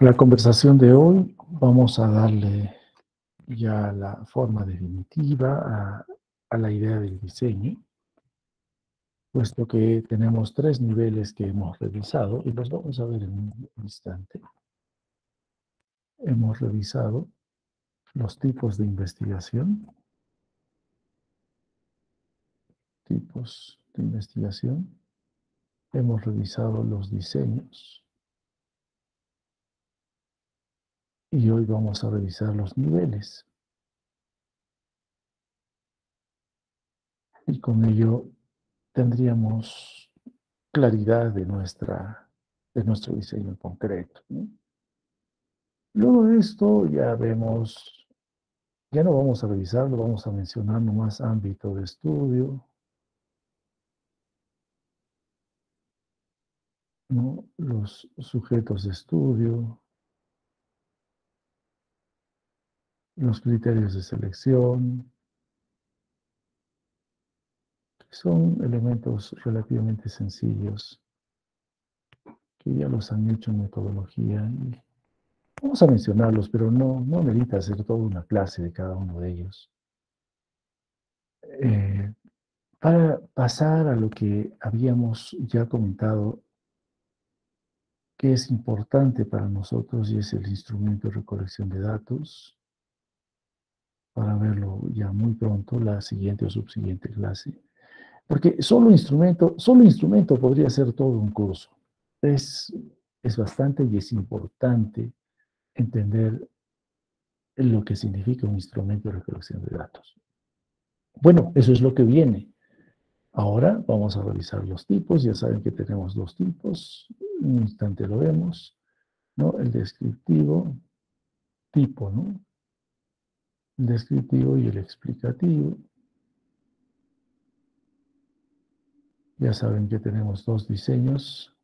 La conversación de hoy vamos a darle ya la forma definitiva a la idea del diseño, puesto que tenemos 3 niveles que hemos revisado y los vamos a ver en un instante. Hemos revisado los tipos de investigación, hemos revisado los diseños y hoy vamos a revisar los niveles. Y con ello tendríamos claridad de nuestro diseño en concreto, ¿no? Luego de esto ya vemos, ya no vamos a revisarlo, vamos a mencionar nomás ámbito de estudio, ¿no? Los sujetos de estudio, los criterios de selección, que son elementos relativamente sencillos, que ya los han hecho en metodología. Y vamos a mencionarlos, pero no merita hacer toda una clase de cada uno de ellos. Para pasar a lo que habíamos ya comentado, que es importante para nosotros y es el instrumento de recolección de datos, para verlo ya muy pronto, la siguiente o subsiguiente clase. Porque solo instrumento podría ser todo un curso. Es bastante y es importante entender lo que significa un instrumento de recolección de datos. Bueno, eso es lo que viene. Ahora vamos a revisar los tipos. Ya saben que tenemos 2 tipos. En un instante lo vemos, ¿no? El descriptivo, tipo, ¿no? El descriptivo y el explicativo. Ya saben que tenemos 2 diseños,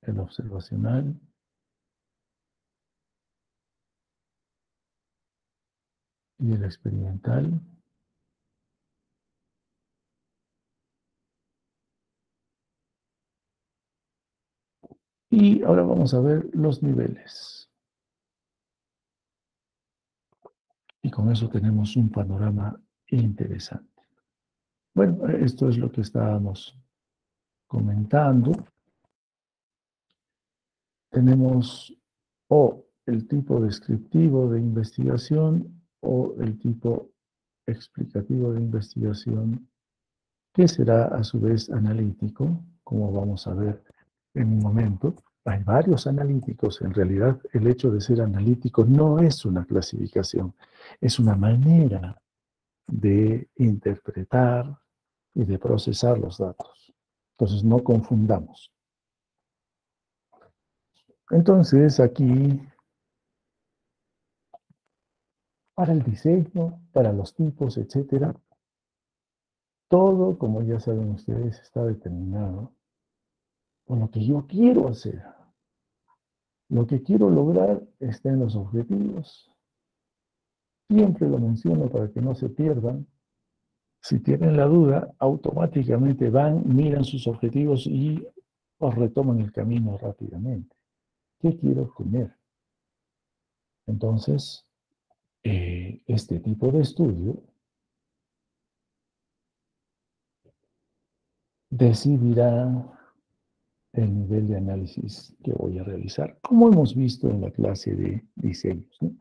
el observacional y el experimental. Y ahora vamos a ver los niveles. Y con eso tenemos un panorama interesante. Bueno, esto es lo que estábamos comentando. Tenemos o el tipo descriptivo de investigación o el tipo explicativo de investigación, que será a su vez analítico, como vamos a ver en un momento. Hay varios analíticos. En realidad, el hecho de ser analítico no es una clasificación, es una manera de interpretar y de procesar los datos. Entonces, no confundamos. Entonces, aquí, para el diseño, para los tipos, etcétera, todo, como ya saben ustedes, está determinado por lo que yo quiero hacer. Lo que quiero lograr está en los objetivos. Siempre lo menciono para que no se pierdan. Si tienen la duda, automáticamente van, miran sus objetivos y os retoman el camino rápidamente. ¿Qué quiero obtener? Entonces, este tipo de estudio decidirá el nivel de análisis que voy a realizar, como hemos visto en la clase de diseños, ¿no?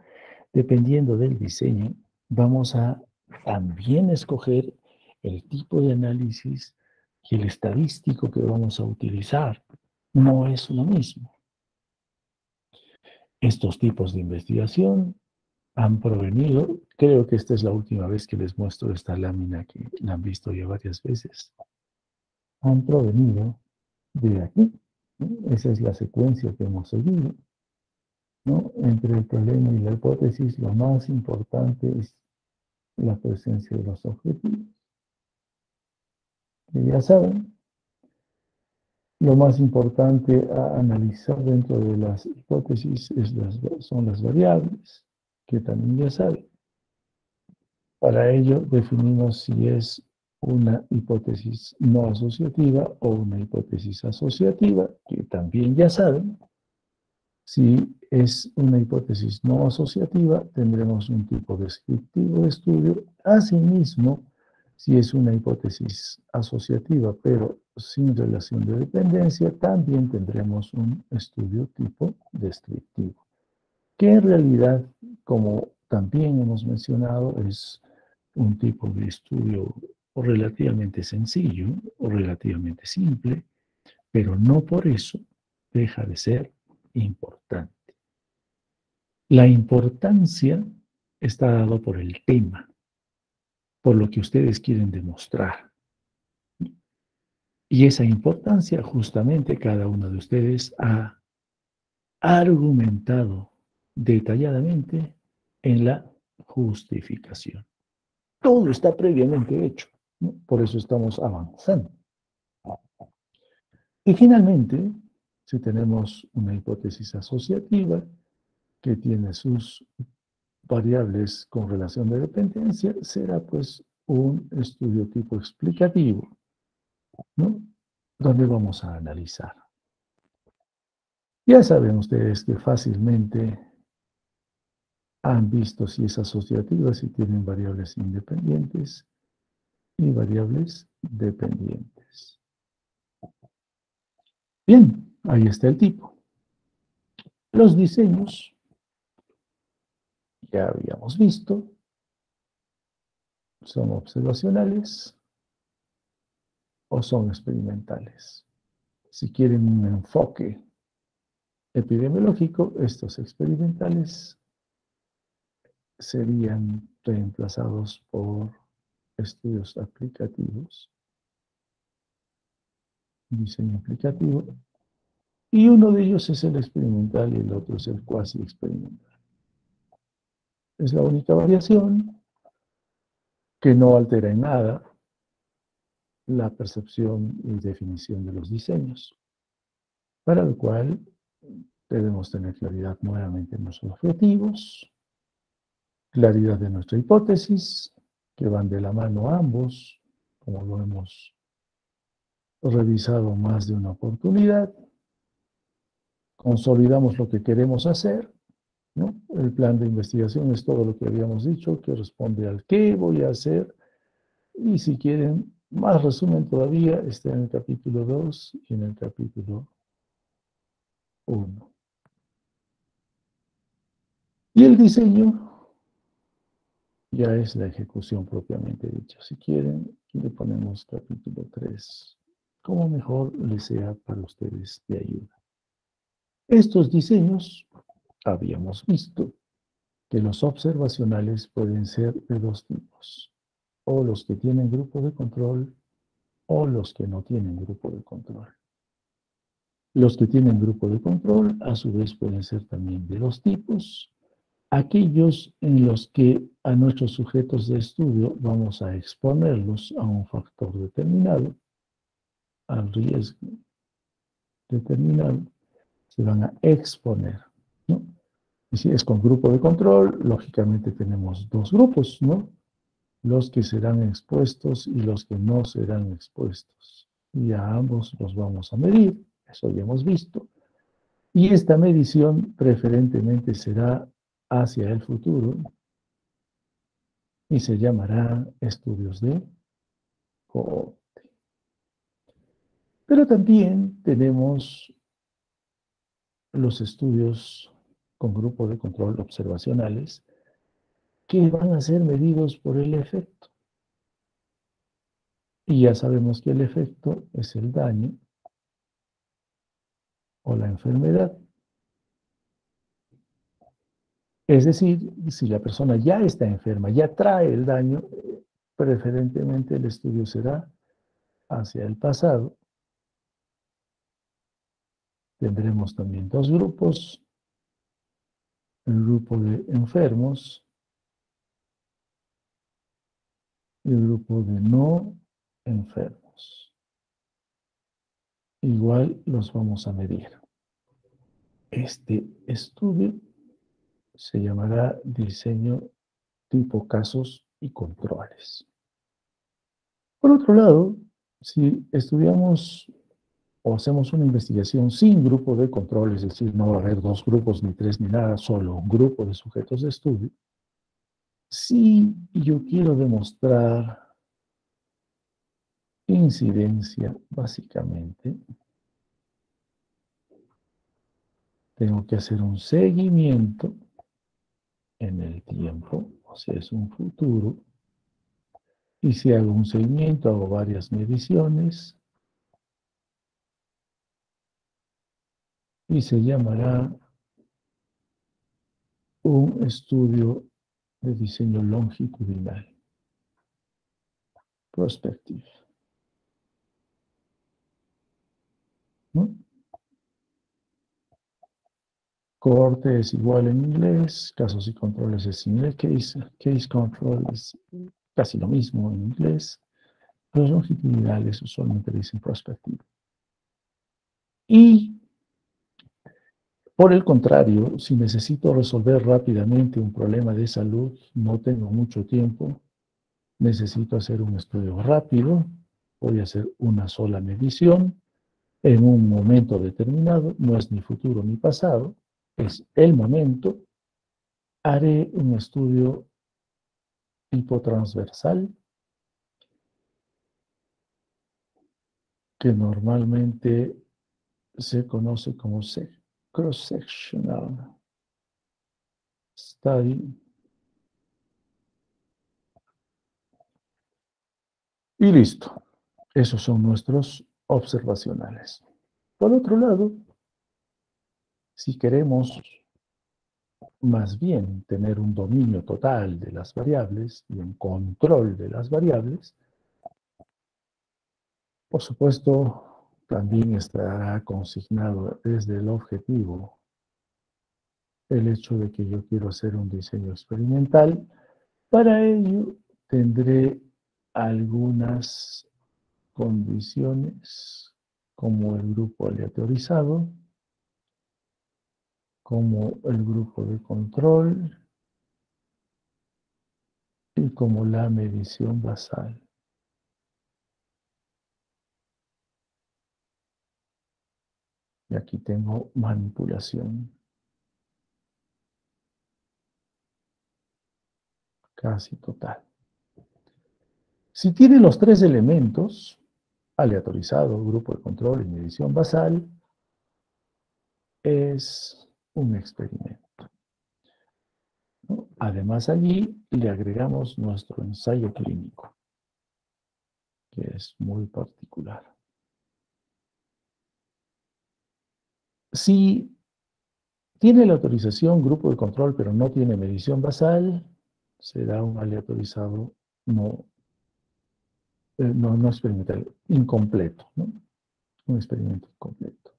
Dependiendo del diseño, vamos a también escoger el tipo de análisis y el estadístico que vamos a utilizar. No es lo mismo. Estos tipos de investigación han provenido, creo que esta es la última vez que les muestro esta lámina, que la han visto ya varias veces, han provenido de aquí, ¿no? Esa es la secuencia que hemos seguido, ¿no? Entre el problema y la hipótesis, lo más importante es la presencia de los objetivos. Y ya saben, lo más importante a analizar dentro de las hipótesis son las variables, que también ya saben. Para ello definimos si es una hipótesis no asociativa o una hipótesis asociativa, que también ya saben. Si es una hipótesis no asociativa, tendremos un tipo descriptivo de estudio. Asimismo, si es una hipótesis asociativa, pero sin relación de dependencia, también tendremos un estudio tipo descriptivo, que en realidad, como también hemos mencionado, es un tipo de estudio relativamente sencillo o relativamente simple, pero no por eso deja de ser importante. La importancia está dado por el tema, por lo que ustedes quieren demostrar. Y esa importancia justamente cada uno de ustedes ha argumentado detalladamente en la justificación. Todo está previamente hecho, ¿no? Por eso estamos avanzando. Y finalmente, si tenemos una hipótesis asociativa que tiene sus variables con relación de dependencia, será pues un estudio tipo explicativo, ¿no? Donde vamos a analizar. Ya saben ustedes que fácilmente han visto si es asociativa, si tienen variables independientes y variables dependientes. Bien, ahí está el tipo. Los diseños, ya habíamos visto, son observacionales o son experimentales. Si quieren un enfoque epidemiológico, estos experimentales serían reemplazados por estudios aplicativos, diseño aplicativo, y uno de ellos es el experimental y el otro es el cuasi experimental. Es la única variación que no altera en nada la percepción y definición de los diseños, para lo cual debemos tener claridad nuevamente en nuestros objetivos, claridad de nuestra hipótesis, que van de la mano ambos, como lo hemos revisado más de una oportunidad, consolidamos lo que queremos hacer, ¿no? El plan de investigación es todo lo que habíamos dicho, que responde al qué voy a hacer, y si quieren más resumen todavía, está en el capítulo 2 y en el capítulo 1. Y el diseño ya es la ejecución propiamente dicha. Si quieren, le ponemos capítulo 3, como mejor les sea para ustedes de ayuda. Estos diseños, habíamos visto que los observacionales pueden ser de dos tipos, o los que tienen grupo de control o los que no tienen grupo de control. Los que tienen grupo de control, a su vez, pueden ser también de dos tipos, aquellos en los que a nuestros sujetos de estudio vamos a exponerlos a un factor determinado, al riesgo determinado, se van a exponer, ¿no? Y si es con grupo de control, lógicamente tenemos dos grupos, ¿no? Los que serán expuestos y los que no serán expuestos. Y a ambos los vamos a medir, eso ya hemos visto. Y esta medición preferentemente será hacia el futuro y se llamará estudios de cohorte. Pero también tenemos los estudios con grupo de control observacionales que van a ser medidos por el efecto. Y ya sabemos que el efecto es el daño o la enfermedad. Es decir, si la persona ya está enferma, ya trae el daño, preferentemente el estudio será hacia el pasado. Tendremos también dos grupos, el grupo de enfermos y el grupo de no enfermos. Igual los vamos a medir. Este estudio se llamará diseño tipo casos y controles. Por otro lado, si estudiamos o hacemos una investigación sin grupo de control, es decir, no va a haber dos grupos, ni tres, ni nada, solo un grupo de sujetos de estudio, si yo quiero demostrar incidencia, básicamente, tengo que hacer un seguimiento en el tiempo, o sea, es un futuro, y si hago un seguimiento, hago varias mediciones, y se llamará un estudio de diseño longitudinal, prospective, ¿no? Cohorte es igual en inglés, casos y controles es en inglés, case control es casi lo mismo en inglés. Los longitudinales usualmente dicen prospective. Y por el contrario, si necesito resolver rápidamente un problema de salud, no tengo mucho tiempo, necesito hacer un estudio rápido, voy a hacer una sola medición en un momento determinado, no es ni futuro ni pasado, es el momento, haré un estudio tipo transversal, que normalmente se conoce como cross-sectional study. Y listo. Esos son nuestros observacionales. Por otro lado, si queremos más bien tener un dominio total de las variables y un control de las variables, por supuesto, también estará consignado desde el objetivo el hecho de que yo quiero hacer un diseño experimental. Para ello, tendré algunas condiciones como el grupo aleatorizado, como el grupo de control y como la medición basal. Y aquí tengo manipulación casi total. Si tiene los tres elementos, aleatorizado, grupo de control y medición basal, es un experimento, ¿no? Además, allí le agregamos nuestro ensayo clínico, que es muy particular. Si tiene la autorización grupo de control, pero no tiene medición basal, será un aleatorizado no experimental, incompleto, ¿no? Un experimento incompleto.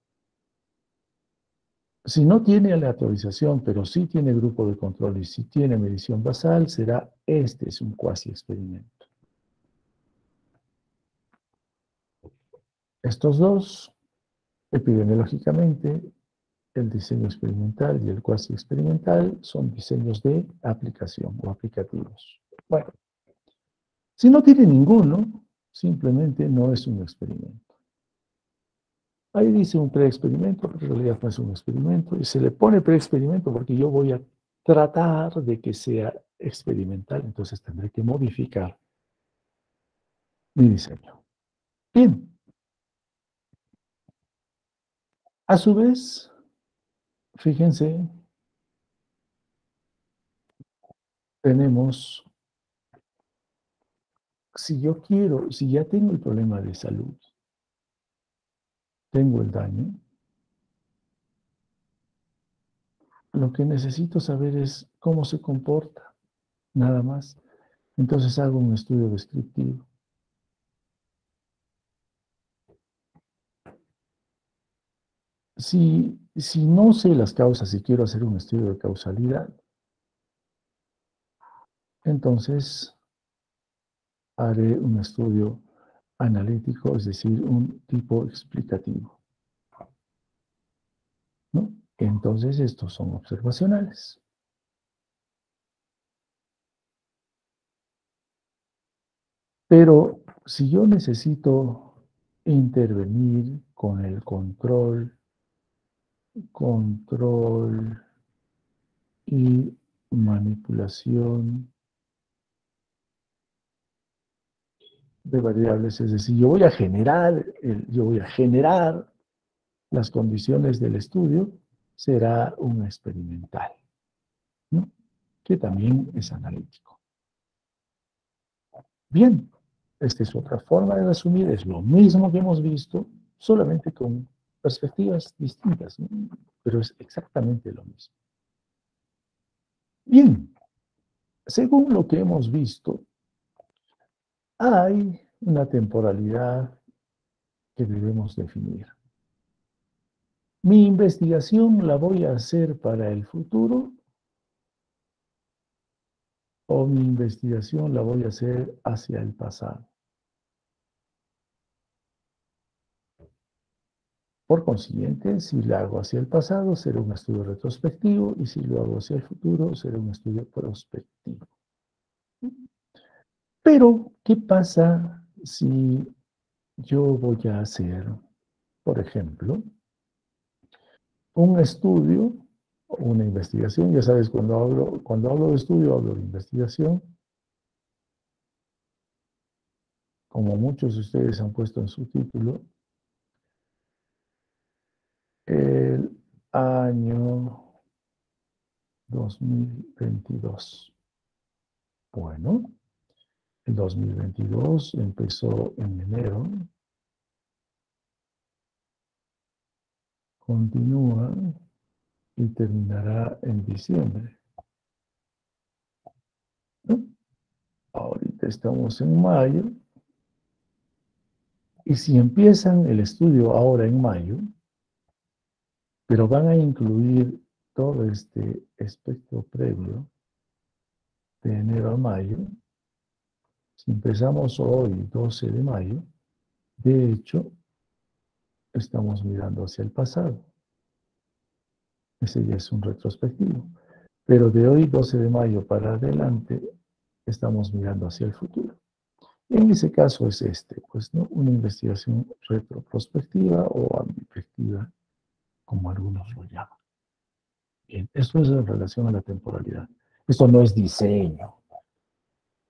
Si no tiene aleatorización, pero sí tiene grupo de control y sí tiene medición basal, será este es un cuasi experimento. Estos dos, epidemiológicamente, el diseño experimental y el cuasi experimental, son diseños de aplicación o aplicativos. Bueno, si no tiene ninguno, simplemente no es un experimento. Ahí dice un preexperimento, pero en realidad no es un experimento, y se le pone preexperimento porque yo voy a tratar de que sea experimental, entonces tendré que modificar mi diseño. Bien, a su vez, fíjense, tenemos, si yo quiero, si ya tengo el problema de salud, tengo el daño, lo que necesito saber es cómo se comporta, nada más. Entonces hago un estudio descriptivo. Si no sé las causas y quiero hacer un estudio de causalidad, entonces haré un estudio analítico, es decir, un tipo explicativo, ¿no? Entonces estos son observacionales. Pero si yo necesito intervenir con el control y manipulación de variables. Es decir, yo voy a generar las condiciones del estudio, será un experimental, ¿no? Que también es analítico. Bien, esta es otra forma de resumir, es lo mismo que hemos visto, solamente con perspectivas distintas, ¿no? Pero es exactamente lo mismo. Bien, según lo que hemos visto, hay una temporalidad que debemos definir. ¿Mi investigación la voy a hacer para el futuro o mi investigación la voy a hacer hacia el pasado? Por consiguiente, si la hago hacia el pasado, será un estudio retrospectivo, y si lo hago hacia el futuro, será un estudio prospectivo. Pero, ¿qué pasa si yo voy a hacer, por ejemplo, un estudio o una investigación? Ya sabes, cuando hablo de estudio, hablo de investigación. Como muchos de ustedes han puesto en su título, el año 2022. Bueno, el 2022 empezó en enero, continúa y terminará en diciembre, ¿no? Ahorita estamos en mayo, y si empiezan el estudio ahora en mayo, pero van a incluir todo este espectro previo de enero a mayo, si empezamos hoy, 12 de mayo, de hecho, estamos mirando hacia el pasado. Ese ya es un retrospectivo. Pero de hoy, 12 de mayo para adelante, estamos mirando hacia el futuro. En ese caso es pues, ¿no? Una investigación retroprospectiva o ambifectiva, como algunos lo llaman. Bien, esto es en relación a la temporalidad. Esto no es diseño,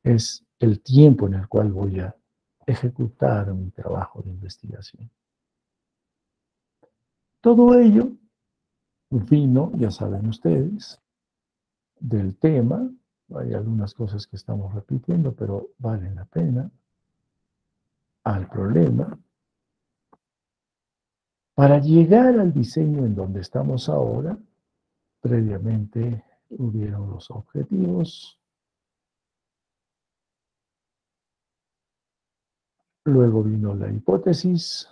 es el tiempo en el cual voy a ejecutar mi trabajo de investigación. Todo ello vino, ya saben ustedes, del tema. Hay algunas cosas que estamos repitiendo, pero valen la pena. Al problema. Para llegar al diseño en donde estamos ahora, previamente hubieron los objetivos, luego vino la hipótesis,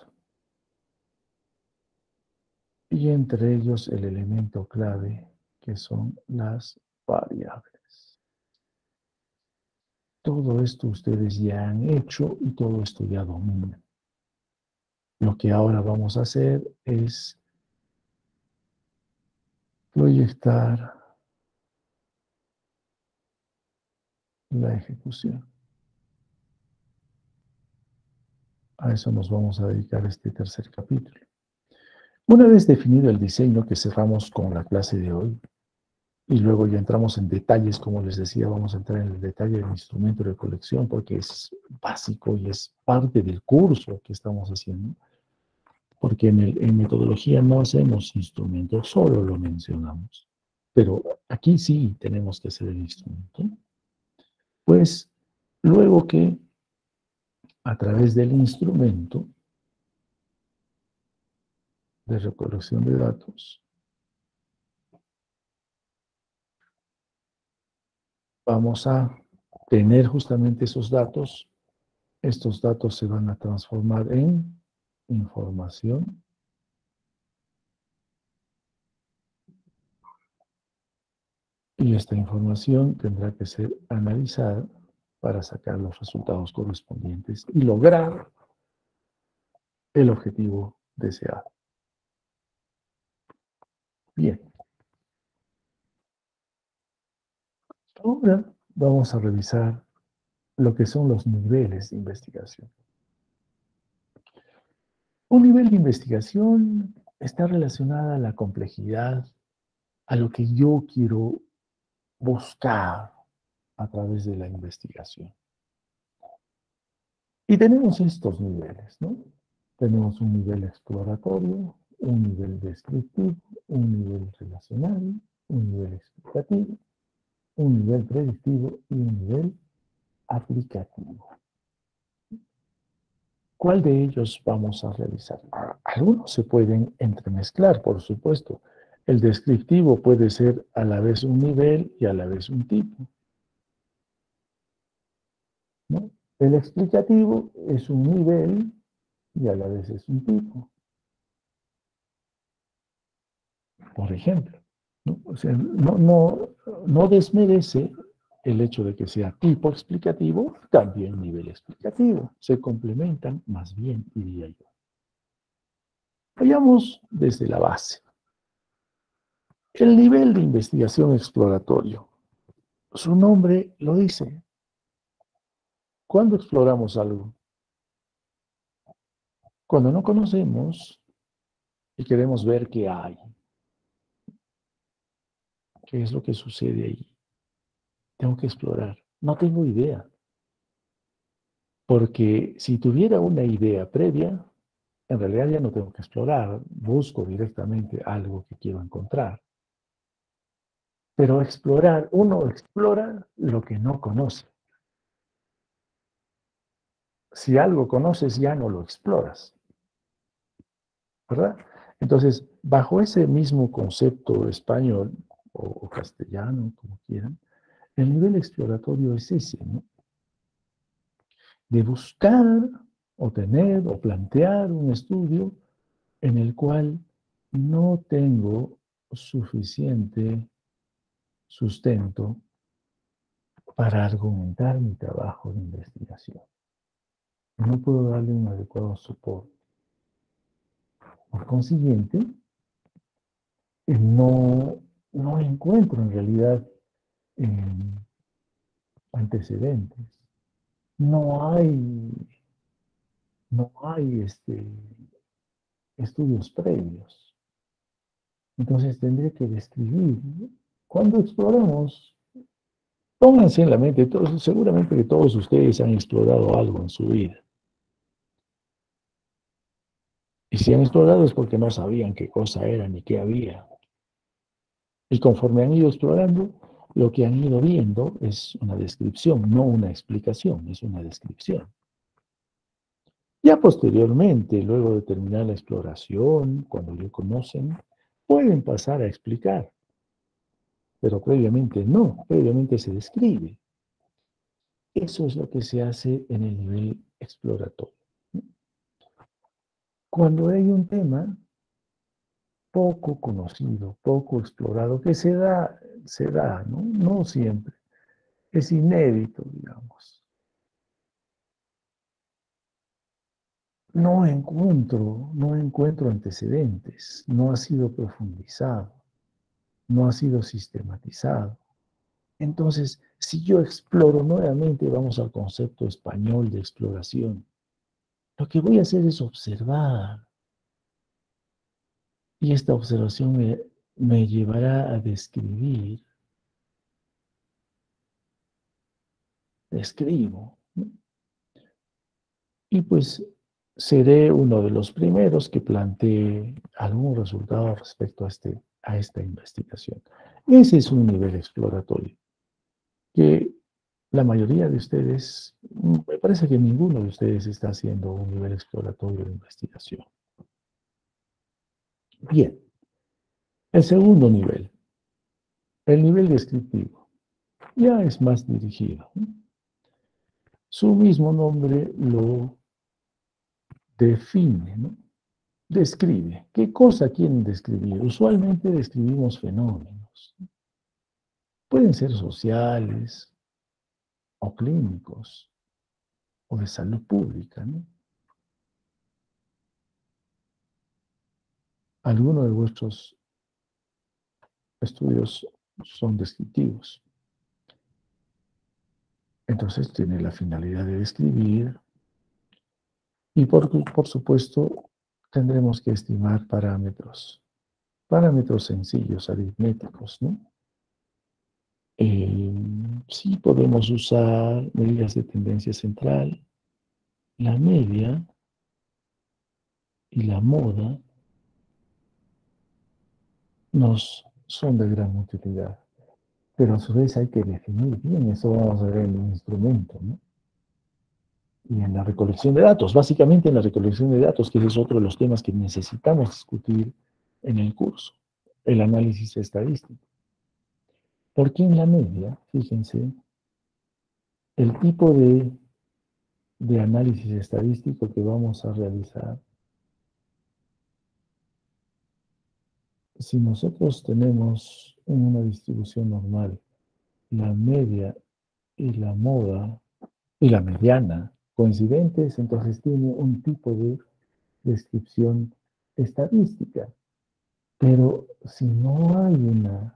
y entre ellos el elemento clave, que son las variables. Todo esto ustedes ya han hecho y todo esto ya dominan. Lo que ahora vamos a hacer es proyectar la ejecución. A eso nos vamos a dedicar este tercer capítulo. Una vez definido el diseño, que cerramos con la clase de hoy, y luego ya entramos en detalles, como les decía, vamos a entrar en el detalle del instrumento de colección, porque es básico y es parte del curso que estamos haciendo, porque en metodología no hacemos instrumentos, solo lo mencionamos. Pero aquí sí tenemos que hacer el instrumento. Pues luego que a través del instrumento de recolección de datos, vamos a tener justamente esos datos. Estos datos se van a transformar en información, y esta información tendrá que ser analizada para sacar los resultados correspondientes y lograr el objetivo deseado. Bien, ahora vamos a revisar lo que son los niveles de investigación. Un nivel de investigación está relacionada a la complejidad, a lo que yo quiero buscar a través de la investigación. Y tenemos estos niveles, ¿no? Tenemos un nivel exploratorio, un nivel descriptivo, un nivel relacional, un nivel explicativo, un nivel predictivo y un nivel aplicativo. ¿Cuál de ellos vamos a realizar? Algunos se pueden entremezclar, por supuesto. El descriptivo puede ser a la vez un nivel y a la vez un tipo, ¿no? El explicativo es un nivel y a la vez es un tipo, por ejemplo, ¿no? O sea, no desmerece el hecho de que sea tipo explicativo, también nivel explicativo. Se complementan más bien, diría yo. Vayamos desde la base. El nivel de investigación exploratorio. Su nombre lo dice. ¿Cuándo exploramos algo? Cuando no conocemos y queremos ver qué hay, qué es lo que sucede ahí. Tengo que explorar. No tengo idea. Porque si tuviera una idea previa, en realidad ya no tengo que explorar. Busco directamente algo que quiero encontrar. Pero explorar, uno explora lo que no conoce. Si algo conoces, ya no lo exploras, ¿verdad? Entonces, bajo ese mismo concepto español o castellano, como quieran, el nivel exploratorio es ese, ¿no? De buscar o tener o plantear un estudio en el cual no tengo suficiente sustento para argumentar mi trabajo de investigación. No puedo darle un adecuado soporte. Por consiguiente, no encuentro en realidad eh, antecedentes. No hay, no hay estudios previos. Entonces tendría que describir. Cuando exploramos, pónganse en la mente, seguramente que todos ustedes han explorado algo en su vida. Y si han explorado es porque no sabían qué cosa era ni qué había. Y conforme han ido explorando, lo que han ido viendo es una descripción, no una explicación, es una descripción. Ya posteriormente, luego de terminar la exploración, cuando ya conocen, pueden pasar a explicar, pero previamente no, previamente se describe. Eso es lo que se hace en el nivel exploratorio. Cuando hay un tema poco conocido, poco explorado, que se da, ¿no? No siempre, es inédito, digamos. No encuentro antecedentes, no ha sido profundizado, no ha sido sistematizado. Entonces, si yo exploro nuevamente, vamos al concepto español de exploración, lo que voy a hacer es observar, y esta observación me llevará a describo, ¿no? Y pues seré uno de los primeros que plantee algún resultado respecto a esta investigación. Ese es un nivel exploratorio que la mayoría de ustedes, me parece que ninguno de ustedes está haciendo un nivel exploratorio de investigación. Bien, el segundo nivel, el nivel descriptivo, ya es más dirigido, ¿no? Su mismo nombre lo define, ¿no? Describe. ¿Qué cosa quieren describir? Usualmente describimos fenómenos. Pueden ser sociales o clínicos o de salud pública, ¿no? Algunos de vuestros estudios son descriptivos. Entonces tiene la finalidad de describir y por supuesto tendremos que estimar parámetros sencillos, aritméticos, ¿no? Sí podemos usar medidas de tendencia central, la media y la moda nos son de gran utilidad, pero a su vez hay que definir bien, eso vamos a ver en el instrumento, ¿no? Y en la recolección de datos, básicamente en la recolección de datos, que es otro de los temas que necesitamos discutir en el curso, el análisis estadístico. Porque en la media, fíjense, el tipo de análisis estadístico que vamos a realizar, si nosotros tenemos en una distribución normal la media y la moda y la mediana coincidentes, entonces tiene un tipo de descripción estadística. Pero si no hay una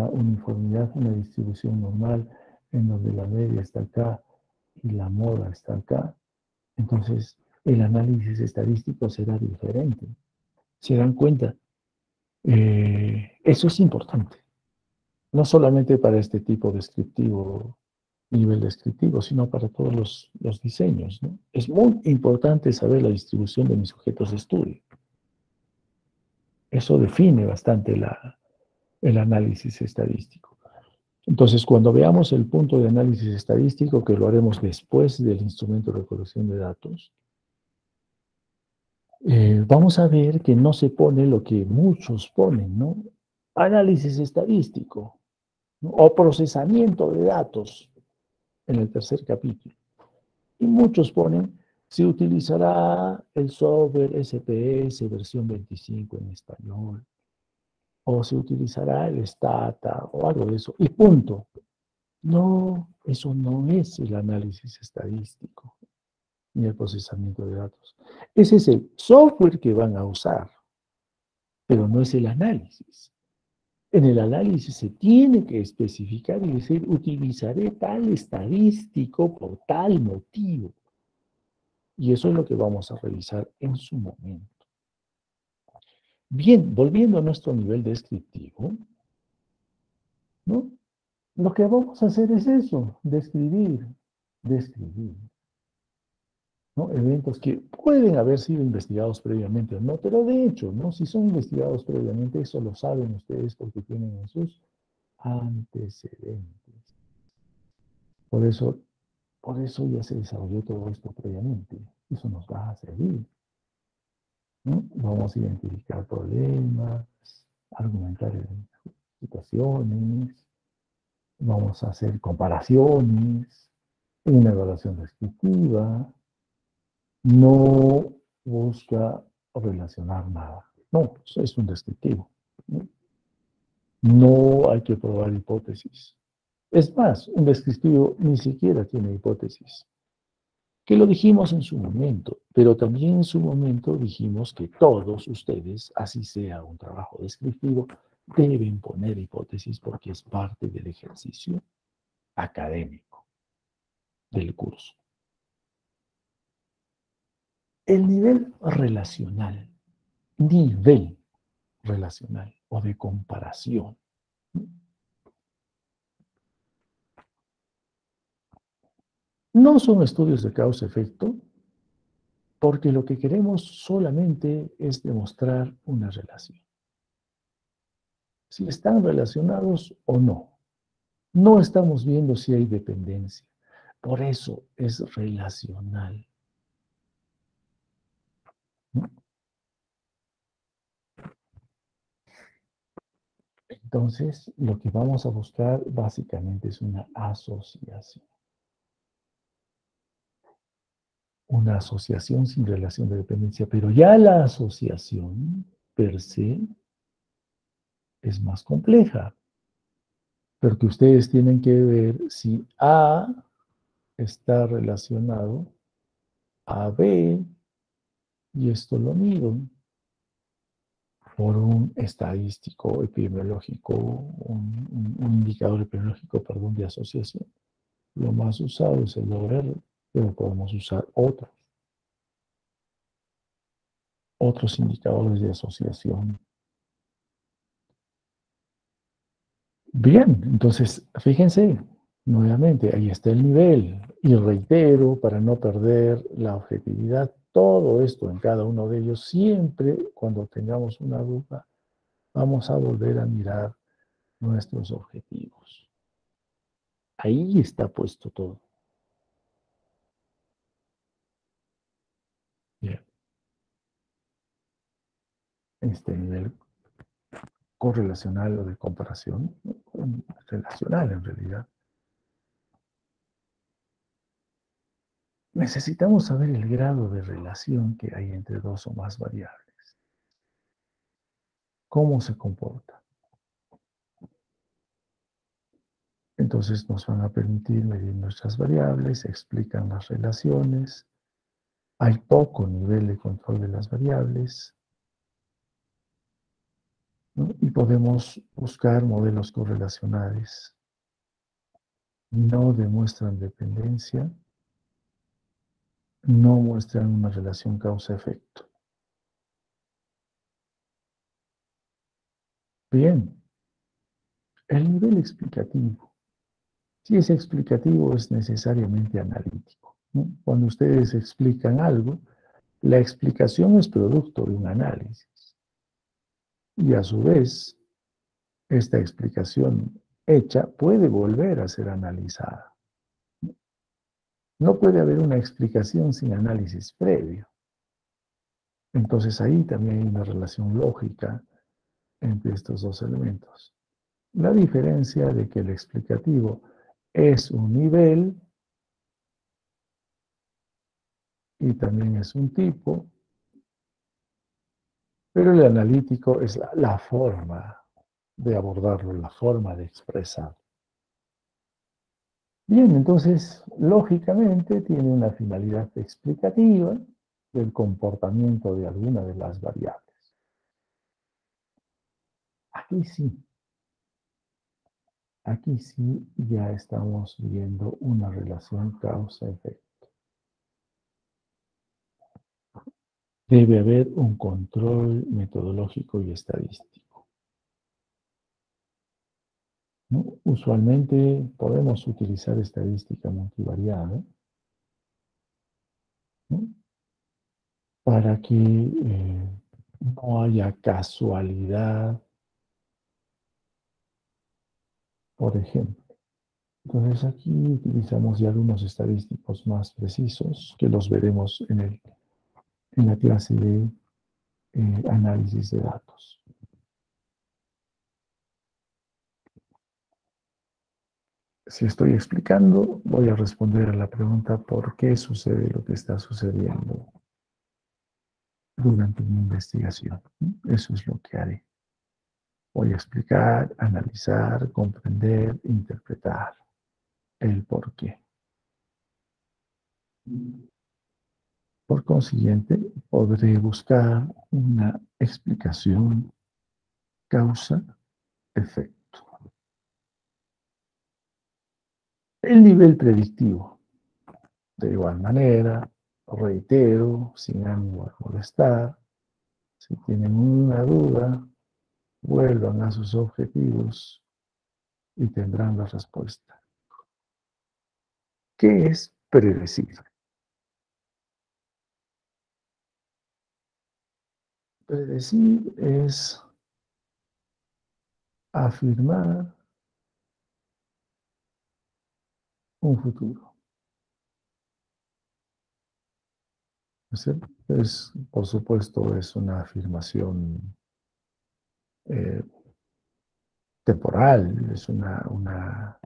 uniformidad, una distribución normal en donde la media está acá y la moda está acá, entonces el análisis estadístico será diferente. ¿Se dan cuenta? Eso es importante, no solamente para este tipo descriptivo, nivel descriptivo, sino para todos los diseños, ¿no? Es muy importante saber la distribución de mis sujetos de estudio. Eso define bastante el análisis estadístico. Entonces, cuando veamos el punto de análisis estadístico, que lo haremos después del instrumento de recolección de datos, vamos a ver que no se pone lo que muchos ponen, ¿no? Análisis estadístico, ¿no? O procesamiento de datos en el tercer capítulo. Y muchos ponen, se utilizará el software SPS versión 25 en español, o se utilizará el Stata, o algo de eso, y punto. No, eso no es el análisis estadístico ni el procesamiento de datos. Ese es el software que van a usar, pero no es el análisis. En el análisis se tiene que especificar y decir, utilizaré tal estadístico por tal motivo. Y eso es lo que vamos a revisar en su momento. Bien, volviendo a nuestro nivel descriptivo, ¿no? Lo que vamos a hacer es eso, describir, describir. ¿No? Eventos que pueden haber sido investigados previamente o no, pero de hecho, ¿no? Si son investigados previamente, eso lo saben ustedes porque tienen en sus antecedentes. Por eso, por eso ya se desarrolló todo esto previamente. Eso nos va a servir, ¿no? Vamos a identificar problemas, argumentar situaciones, vamos a hacer comparaciones, una evaluación descriptiva, no busca relacionar nada. No, es un descriptivo. ¿No? No hay que probar hipótesis. Es más, un descriptivo ni siquiera tiene hipótesis. Que lo dijimos en su momento, pero también en su momento dijimos que todos ustedes, así sea un trabajo descriptivo, deben poner hipótesis porque es parte del ejercicio académico del curso. El nivel relacional o de comparación. No son estudios de causa-efecto, porque lo que queremos solamente es demostrar una relación. Si están relacionados o no. No estamos viendo si hay dependencia. Por eso es relacional. ¿No? Entonces, lo que vamos a buscar básicamente es una asociación. Una asociación sin relación de dependencia, pero ya la asociación per se es más compleja, porque ustedes tienen que ver si A está relacionado a B y esto lo mido por un estadístico epidemiológico, un indicador epidemiológico, perdón, de asociación. lo más usado es el OR, pero podemos usar otros indicadores de asociación. Bien, entonces, fíjense, nuevamente, ahí está el nivel. Y reitero, para no perder la objetividad, todo esto en cada uno de ellos, siempre cuando tengamos una duda, vamos a volver a mirar nuestros objetivos. Ahí está puesto todo. Bien, este nivel correlacional o de comparación, relacional en realidad. Necesitamos saber el grado de relación que hay entre dos o más variables. ¿Cómo se comporta? Entonces nos van a permitir medir nuestras variables, explican las relaciones, hay poco nivel de control de las variables, ¿no? Y podemos buscar modelos correlacionales. No demuestran dependencia, no muestran una relación causa-efecto. Bien, el nivel explicativo. Si es explicativo, es necesariamente analítico, ¿no? Cuando ustedes explican algo, la explicación es producto de un análisis. Y a su vez, esta explicación hecha puede volver a ser analizada. No puede haber una explicación sin análisis previo. Entonces ahí también hay una relación lógica entre estos dos elementos. La diferencia de que el explicativo es un nivel y también es un tipo, pero el analítico es la forma de abordarlo, la forma de expresarlo. Bien, entonces, lógicamente tiene una finalidad explicativa del comportamiento de alguna de las variables. Aquí sí, aquí sí ya estamos viendo una relación causa-efecto. Debe haber un control metodológico y estadístico, ¿no? Usualmente podemos utilizar estadística multivariada, ¿no? Para que no haya casualidad, por ejemplo. Entonces aquí utilizamos ya algunos estadísticos más precisos que los veremos en la clase de análisis de datos. Si estoy explicando, voy a responder a la pregunta ¿por qué sucede lo que está sucediendo durante mi investigación? Eso es lo que haré. Voy a explicar, analizar, comprender, interpretar el por qué. Por consiguiente, podré buscar una explicación causa-efecto. El nivel predictivo. De igual manera, reitero, sin ánimo de molestar, si tienen una duda, vuelvan a sus objetivos y tendrán la respuesta. ¿Qué es predecir? Predecir es afirmar un futuro. Por supuesto, es una afirmación eh, temporal, es una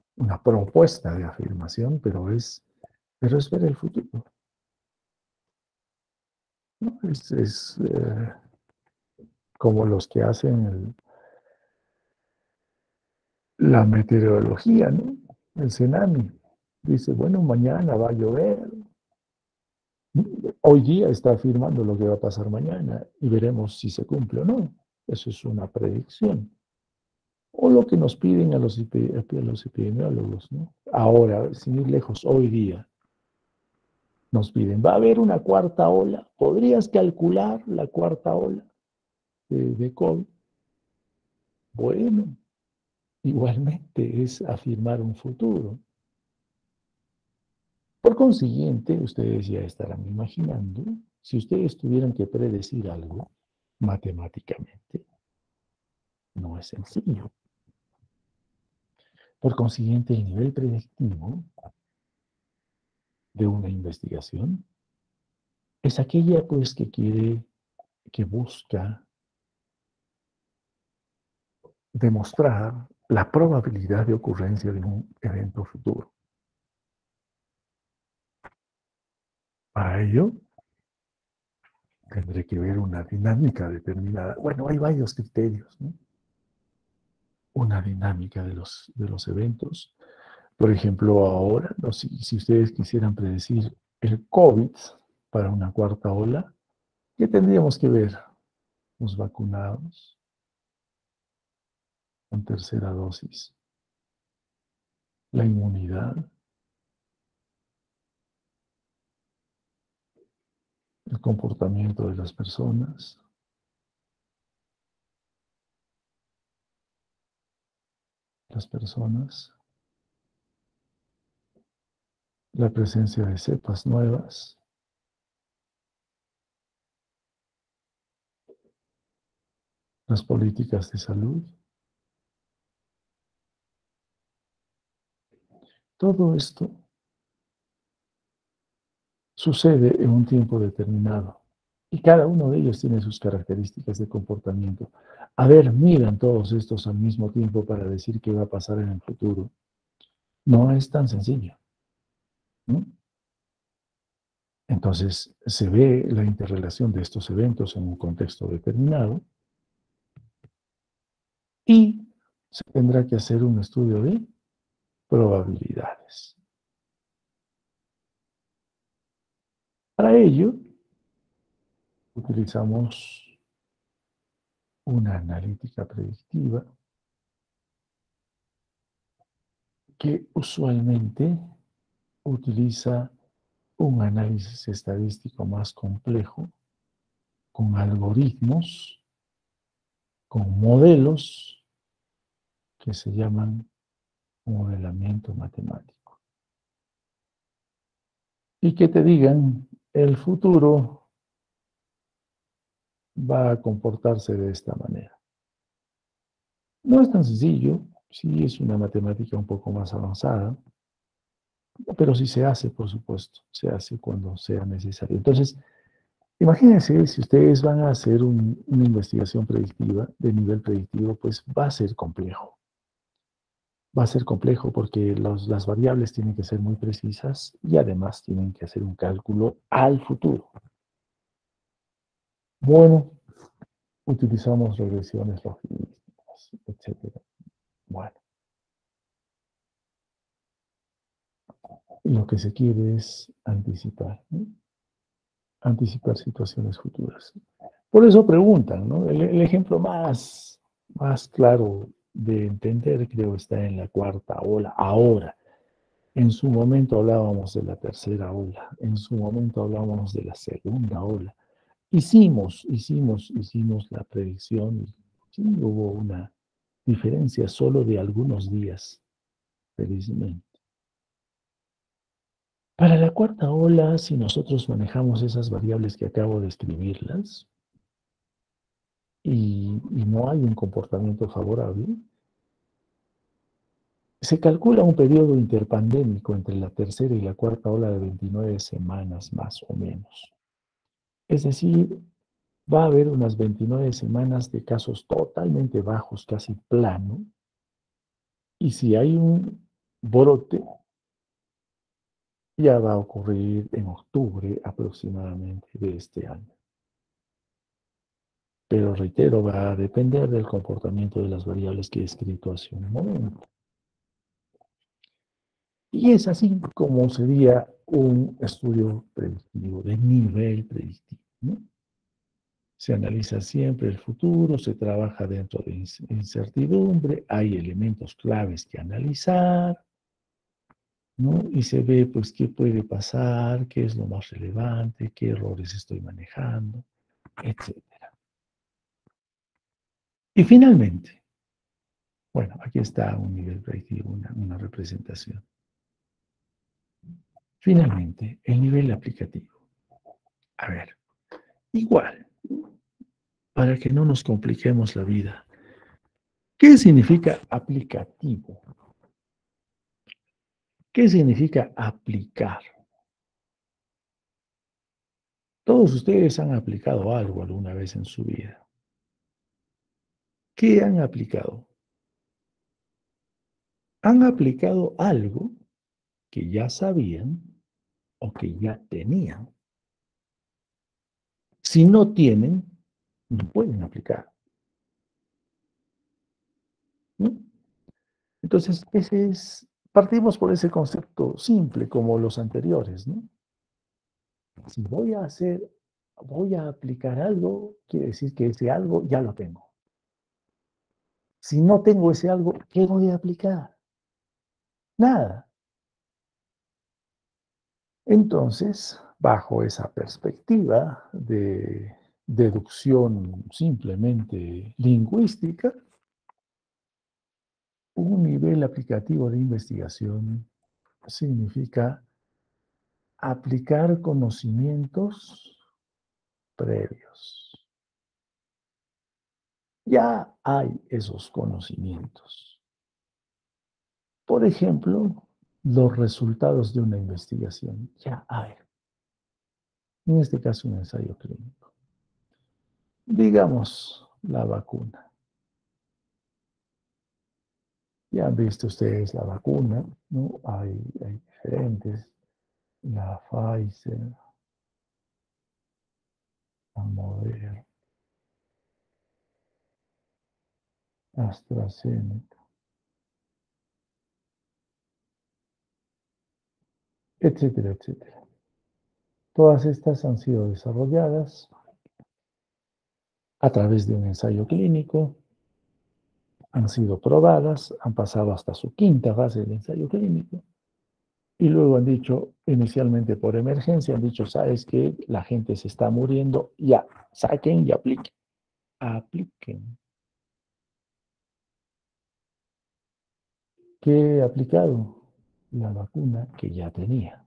propuesta de afirmación, pero es ver el futuro, ¿no? Es como los que hacen la meteorología, ¿no? El tsunami. Dice, bueno, mañana va a llover. Hoy día está afirmando lo que va a pasar mañana y veremos si se cumple o no. Eso es una predicción. O lo que nos piden a los epidemiólogos, ¿no? ahora, sin ir lejos, hoy día, nos piden, ¿va a haber una cuarta ola? ¿Podrías calcular la cuarta ola de COVID? Bueno, igualmente es afirmar un futuro. Por consiguiente, ustedes ya estarán imaginando, si ustedes tuvieran que predecir algo matemáticamente, no es sencillo. Por consiguiente, el nivel predictivo de una investigación es aquella pues que busca demostrar la probabilidad de ocurrencia de un evento futuro. Para ello, tendré que ver una dinámica determinada. Bueno, hay varios criterios, ¿no? Una dinámica de los eventos. Por ejemplo, ahora, no, si ustedes quisieran predecir el COVID para una cuarta ola, ¿qué tendríamos que ver? Los vacunados con tercera dosis, la inmunidad, el comportamiento de las personas, la presencia de cepas nuevas, las políticas de salud. Todo esto sucede en un tiempo determinado y cada uno de ellos tiene sus características de comportamiento. A ver, miran todos estos al mismo tiempo para decir qué va a pasar en el futuro. No es tan sencillo, ¿no? Entonces, se ve la interrelación de estos eventos en un contexto determinado y se tendrá que hacer un estudio de probabilidades. Para ello, utilizamos una analítica predictiva que usualmente utiliza un análisis estadístico más complejo, con algoritmos, con modelos que se llaman modelamiento matemático. Y que te digan, el futuro va a comportarse de esta manera. No es tan sencillo, sí es una matemática un poco más avanzada, pero sí se hace, por supuesto, se hace cuando sea necesario. Entonces, imagínense, si ustedes van a hacer una investigación predictiva, de nivel predictivo, pues va a ser complejo. Va a ser complejo porque las variables tienen que ser muy precisas y además tienen que hacer un cálculo al futuro. Bueno, utilizamos regresiones logísticas, etcétera. Bueno, lo que se quiere es anticipar, ¿no? Anticipar situaciones futuras. Por eso preguntan, ¿no? El ejemplo más claro de entender, creo, está en la cuarta ola. Ahora, en su momento hablábamos de la tercera ola, en su momento hablábamos de la segunda ola. Hicimos la predicción y sí hubo una diferencia solo de algunos días, felizmente. Para la cuarta ola, si nosotros manejamos esas variables que acabo de escribirlas y no hay un comportamiento favorable, se calcula un periodo interpandémico entre la tercera y la cuarta ola de 29 semanas más o menos. Es decir, va a haber unas 29 semanas de casos totalmente bajos, casi plano, y si hay un brote, ya va a ocurrir en octubre aproximadamente de este año. Pero reitero, va a depender del comportamiento de las variables que he escrito hace un momento. Y es así como sería un estudio predictivo, de nivel predictivo, ¿no? Se analiza siempre el futuro, se trabaja dentro de incertidumbre, hay elementos claves que analizar, ¿no? Y se ve, pues, qué puede pasar, qué es lo más relevante, qué errores estoy manejando, etcétera. Y finalmente, bueno, aquí está un nivel predictivo, una representación. Finalmente, el nivel aplicativo. A ver, igual, para que no nos compliquemos la vida. ¿Qué significa aplicativo? ¿Qué significa aplicar? Todos ustedes han aplicado algo alguna vez en su vida. ¿Qué han aplicado? Han aplicado algo que ya sabían o que ya tenían. Si no tienen, no pueden aplicar, ¿no? Entonces, partimos por ese concepto simple como los anteriores, ¿no? Si voy a aplicar algo, quiere decir que ese algo ya lo tengo. Si no tengo ese algo, ¿qué voy a aplicar? Nada. Entonces, bajo esa perspectiva de deducción simplemente lingüística, un nivel aplicativo de investigación significa aplicar conocimientos previos. Ya hay esos conocimientos. Por ejemplo, los resultados de una investigación. Ya hay. En este caso, un ensayo clínico. Digamos, la vacuna. Ya han visto ustedes la vacuna, ¿no? Hay diferentes. La Pfizer, la Moderna, AstraZeneca, etcétera, etcétera. Todas estas han sido desarrolladas a través de un ensayo clínico, han sido probadas, han pasado hasta su quinta fase del ensayo clínico y luego han dicho, inicialmente por emergencia, han dicho, ¿sabes qué? La gente se está muriendo, ya, saquen y apliquen. Apliquen. ¿Qué he aplicado? La vacuna que ya tenía,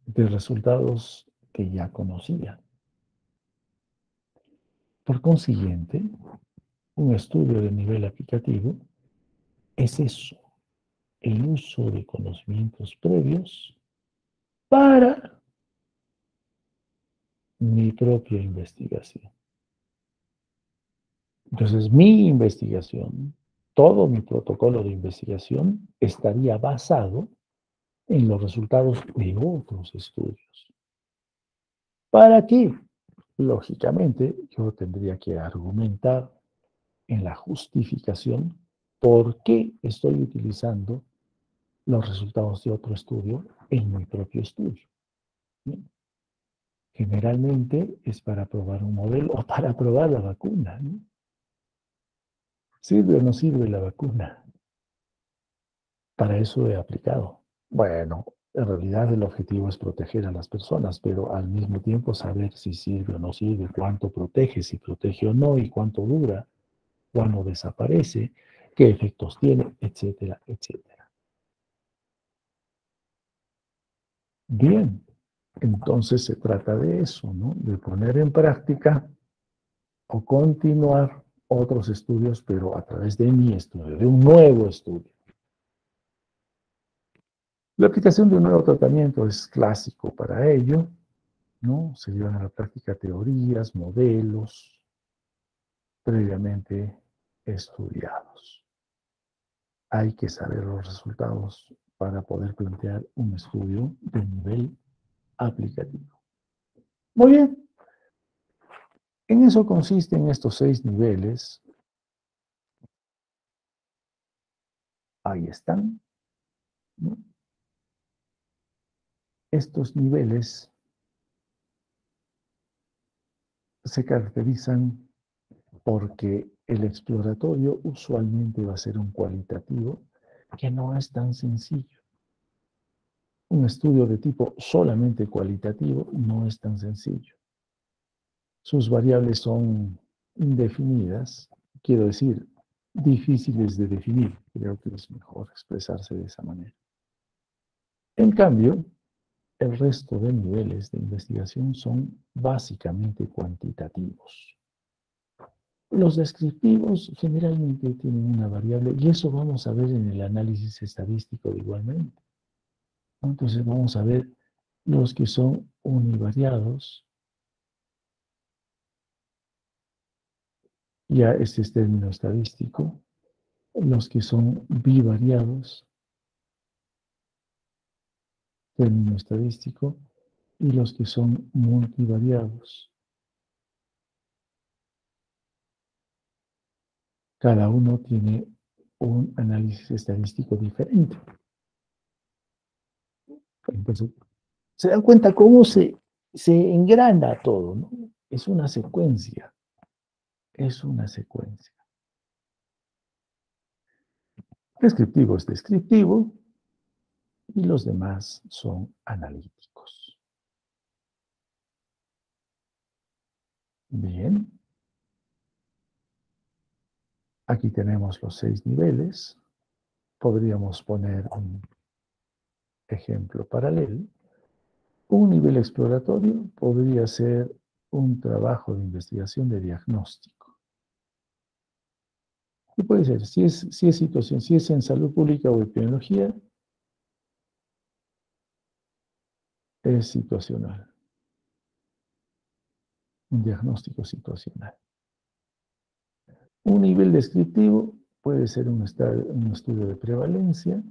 de resultados que ya conocía. Por consiguiente, un estudio de nivel aplicativo es eso, el uso de conocimientos previos para mi propia investigación. Entonces, mi investigación, todo mi protocolo de investigación estaría basado en los resultados de otros estudios. ¿Para qué? Lógicamente, yo tendría que argumentar en la justificación por qué estoy utilizando los resultados de otro estudio en mi propio estudio, ¿no? Generalmente es para probar un modelo o para probar la vacuna, ¿no? ¿Sirve o no sirve la vacuna? Para eso he aplicado. Bueno, en realidad el objetivo es proteger a las personas, pero al mismo tiempo saber si sirve o no sirve, cuánto protege, si protege o no y cuánto dura, cuándo desaparece, qué efectos tiene, etcétera, etcétera. Bien, entonces se trata de eso, ¿no? De poner en práctica o continuar otros estudios, pero a través de mi estudio, de un nuevo estudio. La aplicación de un nuevo tratamiento es clásico para ello, ¿no? Se llevan a la práctica teorías, modelos previamente estudiados. Hay que saber los resultados para poder plantear un estudio de nivel aplicativo. Muy bien, en eso consisten estos 6 niveles. Ahí están, ¿no? Estos niveles se caracterizan porque el exploratorio usualmente va a ser un cualitativo que no es tan sencillo. Un estudio de tipo solamente cualitativo no es tan sencillo. Sus variables son indefinidas, quiero decir, difíciles de definir. Creo que es mejor expresarse de esa manera. En cambio, el resto de niveles de investigación son básicamente cuantitativos. Los descriptivos generalmente tienen una variable, y eso vamos a ver en el análisis estadístico igualmente. Entonces vamos a ver los que son univariados, ya este es término estadístico, los que son bivariados, término estadístico, y los que son multivariados. Cada uno tiene un análisis estadístico diferente. Entonces, se dan cuenta cómo se engrana todo, ¿no? Es una secuencia, es una secuencia. Descriptivo es descriptivo y los demás son analíticos. Bien, aquí tenemos los 6 niveles. Podríamos poner un ejemplo paralelo. Un nivel exploratorio podría ser un trabajo de investigación de diagnóstico. Y puede ser, si es situación, si es en salud pública o epidemiología, es situacional, un diagnóstico situacional. Un nivel descriptivo puede ser un estudio de prevalencia,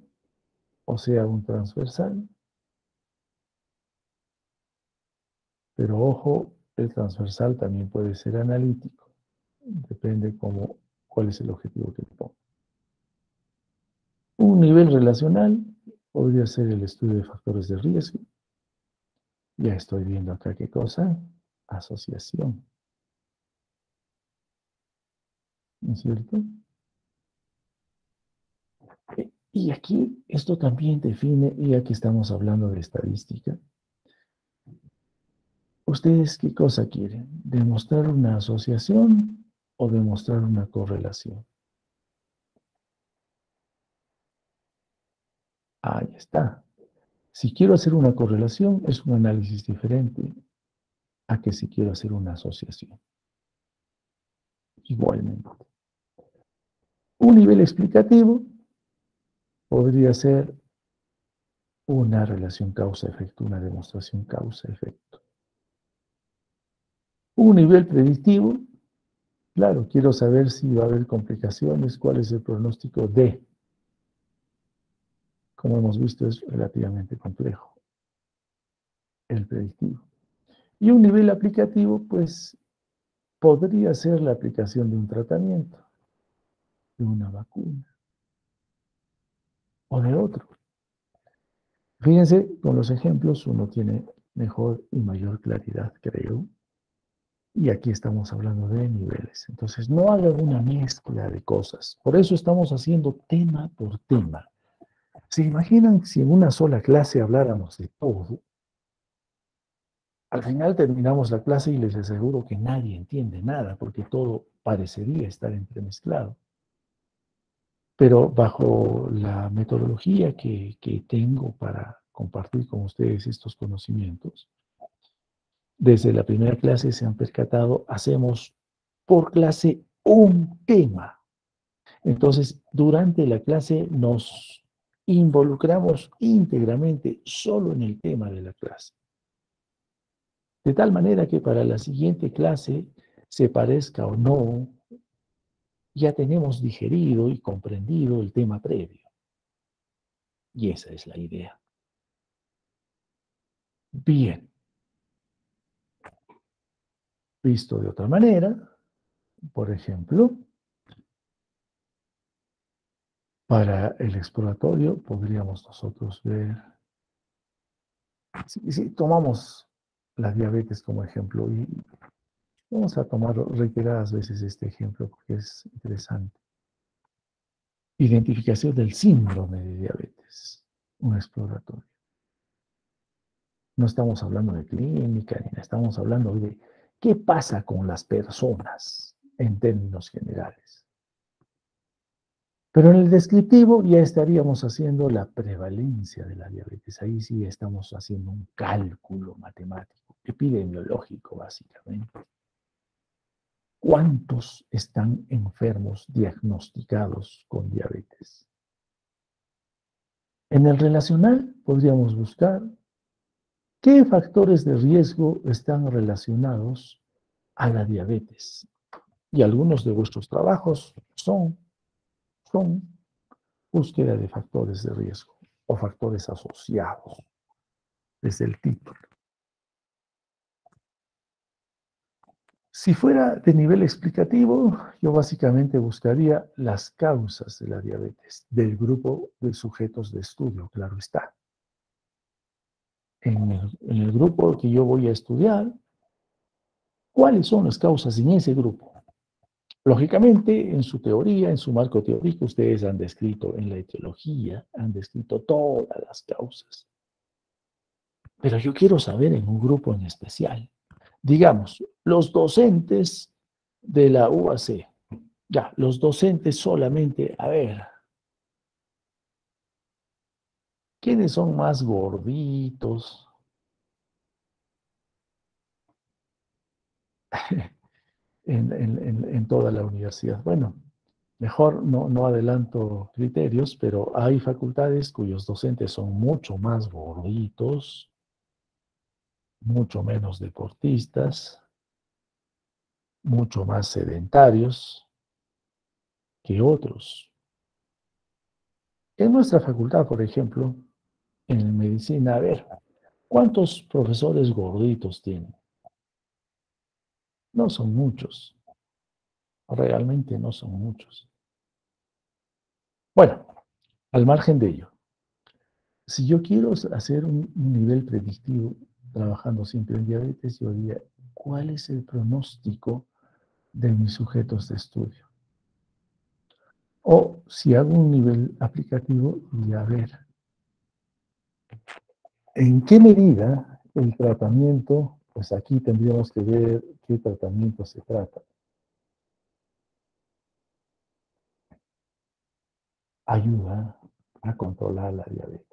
o sea, un transversal, pero ojo, el transversal también puede ser analítico, depende cuál es el objetivo que ponga. Un nivel relacional podría ser el estudio de factores de riesgo. Ya estoy viendo acá qué cosa, asociación, ¿no es cierto? Y aquí esto también define, ya que estamos hablando de estadística, ¿ustedes qué cosa quieren? ¿Demostrar una asociación o demostrar una correlación? Ahí está. Si quiero hacer una correlación, es un análisis diferente a que si quiero hacer una asociación. Igualmente. Un nivel explicativo podría ser una relación causa-efecto, una demostración causa-efecto. Un nivel predictivo, claro, quiero saber si va a haber complicaciones, cuál es el pronóstico de. Como hemos visto, es relativamente complejo el predictivo. Y un nivel aplicativo, pues, podría ser la aplicación de un tratamiento, de una vacuna o de otro. Fíjense, con los ejemplos uno tiene mejor y mayor claridad, creo. Y aquí estamos hablando de niveles. Entonces, no hagan una mezcla de cosas. Por eso estamos haciendo tema por tema. ¿Se imaginan si en una sola clase habláramos de todo? Al final terminamos la clase y les aseguro que nadie entiende nada, porque todo parecería estar entremezclado. Pero bajo la metodología que tengo para compartir con ustedes estos conocimientos, desde la primera clase se han percatado, hacemos por clase un tema. Entonces, durante la clase nos involucramos íntegramente solo en el tema de la clase. De tal manera que para la siguiente clase, se parezca o no, ya tenemos digerido y comprendido el tema previo. Y esa es la idea. Bien, visto de otra manera, por ejemplo, para el exploratorio podríamos nosotros ver, si tomamos la diabetes como ejemplo, y vamos a tomar reiteradas veces este ejemplo porque es interesante. Identificación del síndrome de diabetes, un exploratorio. No estamos hablando de clínica, ni estamos hablando de qué pasa con las personas en términos generales. Pero en el descriptivo ya estaríamos haciendo la prevalencia de la diabetes. Ahí sí estamos haciendo un cálculo matemático, epidemiológico básicamente. ¿Cuántos están enfermos diagnosticados con diabetes? En el relacional podríamos buscar qué factores de riesgo están relacionados a la diabetes. Y algunos de vuestros trabajos son búsqueda de factores de riesgo o factores asociados, desde el título. Si fuera de nivel explicativo, yo básicamente buscaría las causas de la diabetes del grupo de sujetos de estudio, claro está. En el grupo que yo voy a estudiar, ¿cuáles son las causas en ese grupo? Lógicamente, en su teoría, en su marco teórico, ustedes han descrito en la etiología, han descrito todas las causas. Pero yo quiero saber en un grupo en especial. Digamos, los docentes de la UAC. Ya, los docentes solamente, a ver, ¿quiénes son más gorditos? En toda la universidad. Bueno, mejor no adelanto criterios, pero hay facultades cuyos docentes son mucho más gorditos, mucho menos deportistas, mucho más sedentarios que otros. En nuestra facultad, por ejemplo, en medicina, a ver, ¿cuántos profesores gorditos tienen? No son muchos, realmente no son muchos. Bueno, al margen de ello, si yo quiero hacer un nivel predictivo trabajando siempre en diabetes, yo diría, ¿cuál es el pronóstico de mis sujetos de estudio? O si hago un nivel aplicativo, diría, a ver, ¿en qué medida el tratamiento, pues aquí tendríamos que ver qué tratamiento se trata, ayuda a controlar la diabetes?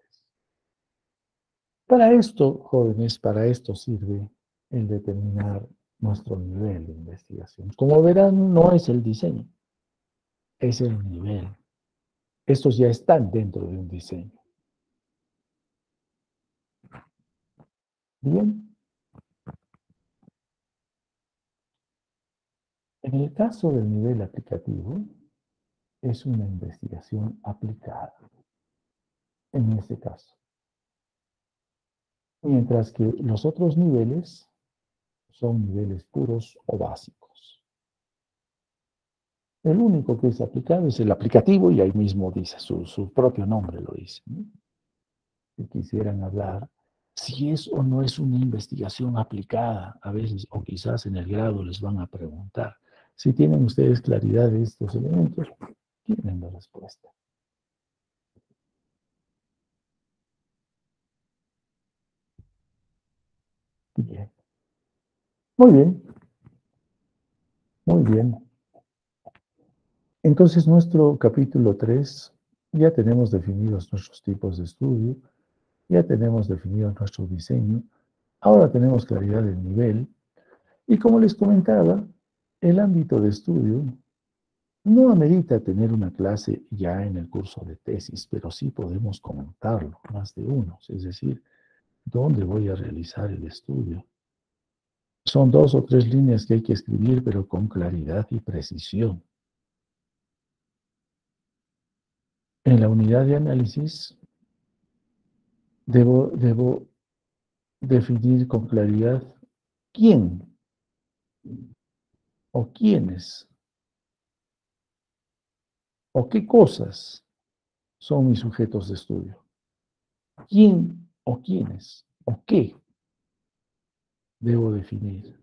Para esto, jóvenes, para esto sirve el determinar nuestro nivel de investigación. Como verán, no es el diseño, es el nivel. Estos ya están dentro de un diseño. Bien, en el caso del nivel aplicativo, es una investigación aplicada, en este caso. Mientras que los otros niveles son niveles puros o básicos. El único que es aplicado es el aplicativo y ahí mismo dice, su propio nombre lo dice, ¿no? Si quisieran hablar si es o no es una investigación aplicada, a veces, o quizás en el grado les van a preguntar. Si tienen ustedes claridad de estos elementos, tienen la respuesta. Bien. Muy bien, muy bien. Entonces, nuestro capítulo 3 ya tenemos definidos nuestros tipos de estudio, ya tenemos definido nuestro diseño, ahora tenemos claridad del nivel, y como les comentaba, el ámbito de estudio no amerita tener una clase ya en el curso de tesis, pero sí podemos comentarlo, más de uno, es decir, ¿dónde voy a realizar el estudio? Son 2 o 3 líneas que hay que escribir, pero con claridad y precisión. En la unidad de análisis debo definir con claridad quién o quiénes o qué cosas son mis sujetos de estudio. ¿Quién o quiénes o qué debo definir?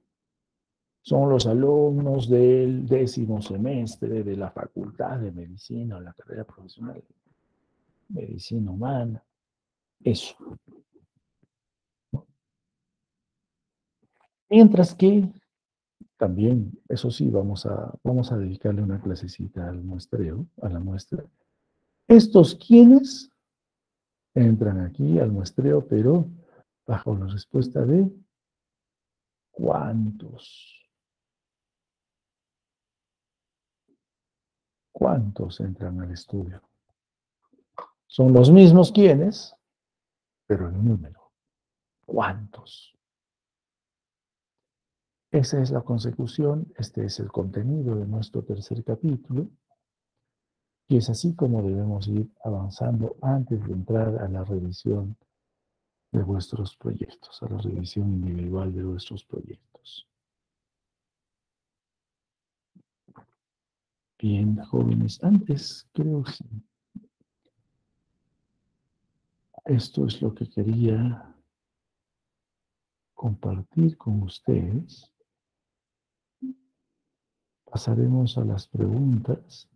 Son los alumnos del 10º semestre de la Facultad de Medicina o la carrera profesional de Medicina Humana. Eso. Mientras que también, eso sí, vamos a dedicarle una clasecita al muestreo, a la muestra. Estos quienes entran aquí al muestreo, pero bajo la respuesta de ¿cuántos? ¿Cuántos entran al estudio? Son los mismos quienes, pero el número. ¿Cuántos? Esa es la consecución, este es el contenido de nuestro tercer capítulo, y es así como debemos ir avanzando antes de entrar a la revisión de vuestros proyectos, a la revisión individual de vuestros proyectos. Bien, jóvenes, antes creo que esto es lo que quería compartir con ustedes. Pasaremos a las preguntas.